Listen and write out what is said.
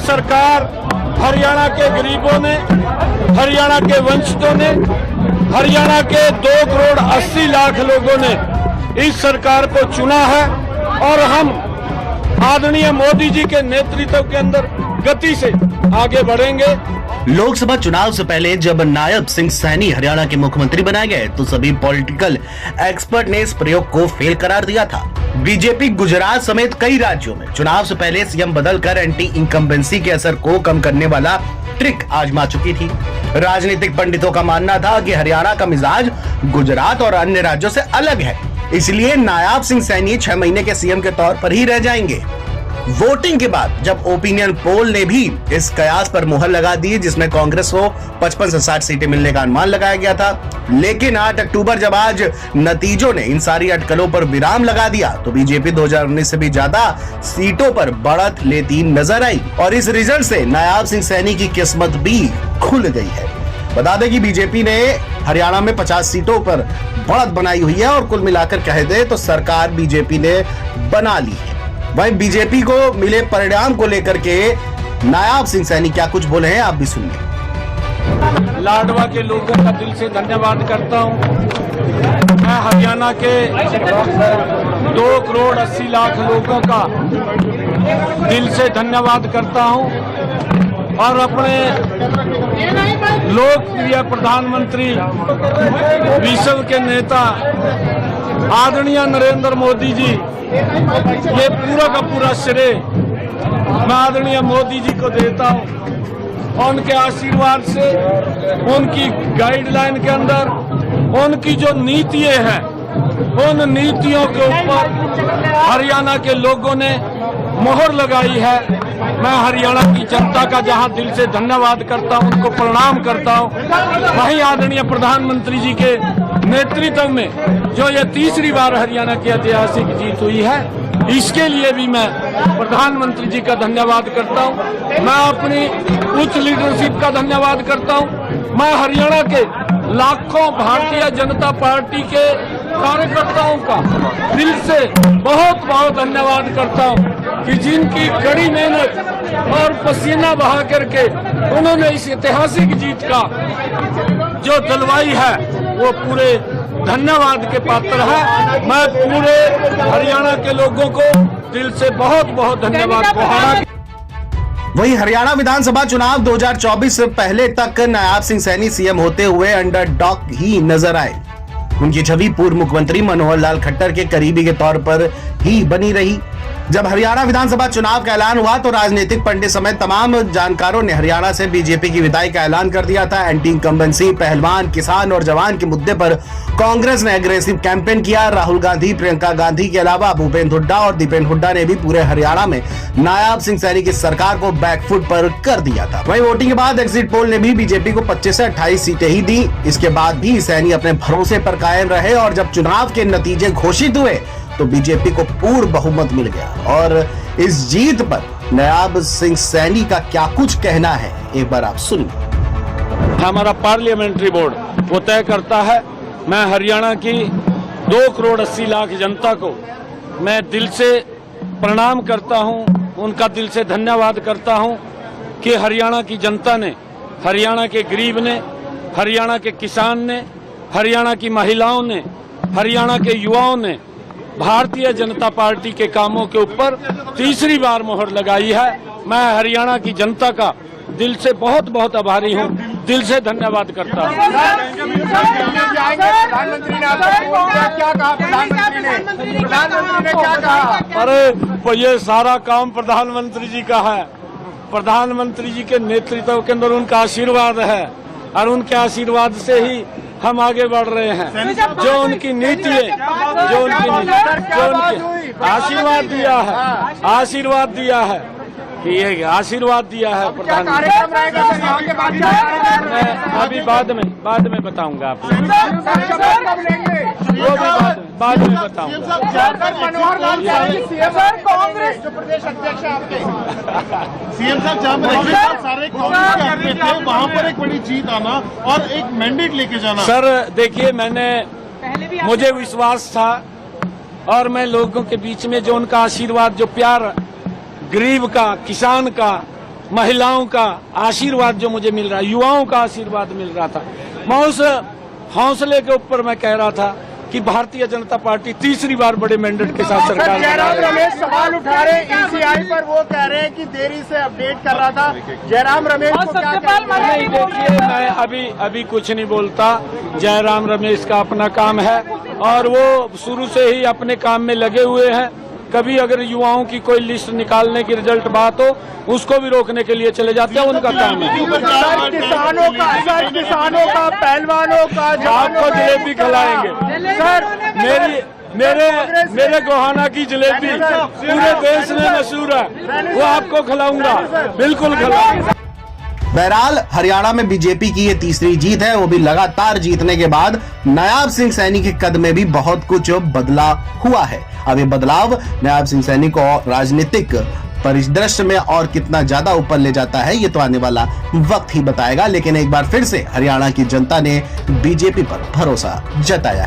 सरकार हरियाणा के गरीबों ने, हरियाणा के वंचितों ने, हरियाणा के 2 करोड़ 80 लाख लोगों ने इस सरकार को चुना है और हम आदरणीय मोदी जी के नेतृत्व के अंदर गति से आगे बढ़ेंगे। लोकसभा चुनाव से पहले जब नायब सिंह सैनी हरियाणा के मुख्यमंत्री बनाए गए तो सभी पॉलिटिकल एक्सपर्ट ने इस प्रयोग को फेल करार दिया था। बीजेपी गुजरात समेत कई राज्यों में चुनाव से पहले सीएम बदलकर एंटी इनकम्बेंसी के असर को कम करने वाला ट्रिक आजमा चुकी थी। राजनीतिक पंडितों का मानना था कि हरियाणा का मिजाज गुजरात और अन्य राज्यों से अलग है, इसलिए नायब सिंह सैनी 6 महीने के सीएम के तौर पर ही रह जाएंगे। वोटिंग के बाद जब ओपिनियन पोल ने भी इस कयास पर मुहर लगा दी, जिसमें कांग्रेस को 55 से 60 सीटें मिलने का अनुमान लगाया गया था, लेकिन 8 अक्टूबर जब आज नतीजों ने इन सारी अटकलों पर विराम लगा दिया तो बीजेपी 2019 से भी ज्यादा सीटों पर बढ़त लेती नजर आई और इस रिजल्ट से नायब सिंह सैनी की किस्मत भी खुल गई है। बता दें कि बीजेपी ने हरियाणा में 50 सीटों पर बढ़त बनाई हुई है और कुल मिलाकर कह दे तो सरकार बीजेपी ने बना ली है। वहीं बीजेपी को मिले परिणाम को लेकर के नायब सिंह सैनी क्या कुछ बोले हैं, आप भी सुनिए। लाडवा के लोगों का दिल से धन्यवाद करता हूं। मैं हरियाणा के 2 करोड़ 80 लाख लोगों का दिल से धन्यवाद करता हूं और अपने लोकप्रिय प्रधानमंत्री, विश्व के नेता आदरणीय नरेंद्र मोदी जी, ये पूरा का पूरा श्रेय मैं आदरणीय मोदी जी को देता हूं। उनके आशीर्वाद से, उनकी गाइडलाइन के अंदर, उनकी जो नीतियां हैं, उन नीतियों के ऊपर हरियाणा के लोगों ने मोहर लगाई है। मैं हरियाणा की जनता का जहां दिल से धन्यवाद करता हूं, उनको प्रणाम करता हूं, वहीं आदरणीय प्रधानमंत्री जी के नेतृत्व में जो ये तीसरी बार हरियाणा की ऐतिहासिक जीत हुई है, इसके लिए भी मैं प्रधानमंत्री जी का धन्यवाद करता हूं। मैं अपनी उच्च लीडरशिप का धन्यवाद करता हूं। मैं हरियाणा के लाखों भारतीय जनता पार्टी के कार्यकर्ताओं का दिल से बहुत बहुत धन्यवाद करता हूं कि जिनकी कड़ी मेहनत और पसीना बहा करके उन्होंने इस ऐतिहासिक जीत का जो दिलवाई है वो पूरे धन्यवाद के पात्र है। मैं पूरे हरियाणा के लोगों को दिल से बहुत बहुत धन्यवाद। वहीं हरियाणा विधानसभा चुनाव 2024 से पहले तक नायब सिंह सैनी सीएम होते हुए अंडरडॉग ही नजर आए। उनकी छवि पूर्व मुख्यमंत्री मनोहर लाल खट्टर के करीबी के तौर पर ही बनी रही। जब हरियाणा विधानसभा चुनाव का ऐलान हुआ तो राजनीतिक पंडित समेत तमाम जानकारों ने हरियाणा से बीजेपी की विदाई का ऐलान कर दिया था। एंटी इनकम्बेंसी, पहलवान, किसान और जवान के मुद्दे पर कांग्रेस ने एग्रेसिव कैंपेन किया। राहुल गांधी, प्रियंका गांधी के अलावा भूपेंद्र हुड्डा और दीपेंद्र हुड्डा ने भी पूरे हरियाणा में नायब सिंह सैनी की सरकार को बैकफुट पर कर दिया था। वहीं वोटिंग के बाद एग्जिट पोल ने भी बीजेपी को 25 से 28 सीटें ही दी। इसके बाद भी सैनी अपने भरोसे पर कायम रहे और जब चुनाव के नतीजे घोषित हुए तो बीजेपी को पूर्ण बहुमत मिल गया और इस जीत पर नायब सिंह सैनी का क्या कुछ कहना है, एक बार आप सुनिए। हमारा पार्लियामेंट्री बोर्ड वो तय करता है। मैं हरियाणा की 2 करोड़ 80 लाख जनता को मैं दिल से प्रणाम करता हूं, उनका दिल से धन्यवाद करता हूं कि हरियाणा की जनता ने, हरियाणा के गरीब ने, हरियाणा के किसान ने, हरियाणा की महिलाओं ने, हरियाणा के युवाओं ने भारतीय जनता पार्टी के कामों के ऊपर तीसरी बार मोहर लगाई है। मैं हरियाणा की जनता का दिल से बहुत बहुत आभारी हूं, दिल से धन्यवाद करता हूं। अरे ये सारा काम प्रधानमंत्री जी का है। प्रधानमंत्री जी के नेतृत्व के अंदर उनका आशीर्वाद है और उनके आशीर्वाद से ही हम आगे बढ़ रहे हैं। जो उनकी नीति है, जो उनकी आशीर्वाद दिया है कि ये आशीर्वाद दिया है प्रधानमंत्री। अभी बाद में बताऊंगा आपको, वो भी बाद में बताऊंगा। कांग्रेस जो प्रदेश अध्यक्ष है आपके, सीएम साहब जहाँ पर सारे कांग्रेस के थे वहाँ पर एक बड़ी जीत आना और एक मैंडेट लेके जाना। सर देखिए, मुझे विश्वास था और मैं लोगों के बीच में जो उनका आशीर्वाद, जो प्यार गरीब का, किसान का, महिलाओं का आशीर्वाद जो मुझे मिल रहा है, युवाओं का आशीर्वाद मिल रहा था, मैं उस हौसले के ऊपर मैं कह रहा था कि भारतीय जनता पार्टी तीसरी बार बड़े मैंडेट के साथ सरकार बना जयराम रही है। रमेश सवाल उठा रहे हैं ईसीआई पर, वो कह रहे हैं कि देरी से अपडेट कर रहा था। जयराम रमेश को क्या नहीं, देखिए मैं अभी कुछ नहीं बोलता। जयराम रमेश का अपना काम है और वो शुरू से ही अपने काम में लगे हुए हैं। कभी अगर युवाओं की कोई लिस्ट निकालने की रिजल्ट बात हो, उसको भी रोकने के लिए चले जाते हैं, उनका काम है। सर किसानों का पहलवानों का आपको जलेबी खिलाएंगे सर। मेरे गोहाना की जलेबी पूरे देश में मशहूर है, वो आपको खिलाऊंगा, बिल्कुल खिलाऊंगा। बहरहाल हरियाणा में बीजेपी की ये तीसरी जीत है, वो भी लगातार जीतने के बाद नायाब सिंह सैनी के कद में भी बहुत कुछ बदला हुआ है। अब ये बदलाव नायाब सिंह सैनी को राजनीतिक परिदृश्य में और कितना ज्यादा ऊपर ले जाता है, ये तो आने वाला वक्त ही बताएगा। लेकिन एक बार फिर से हरियाणा की जनता ने बीजेपी पर भरोसा जताया है।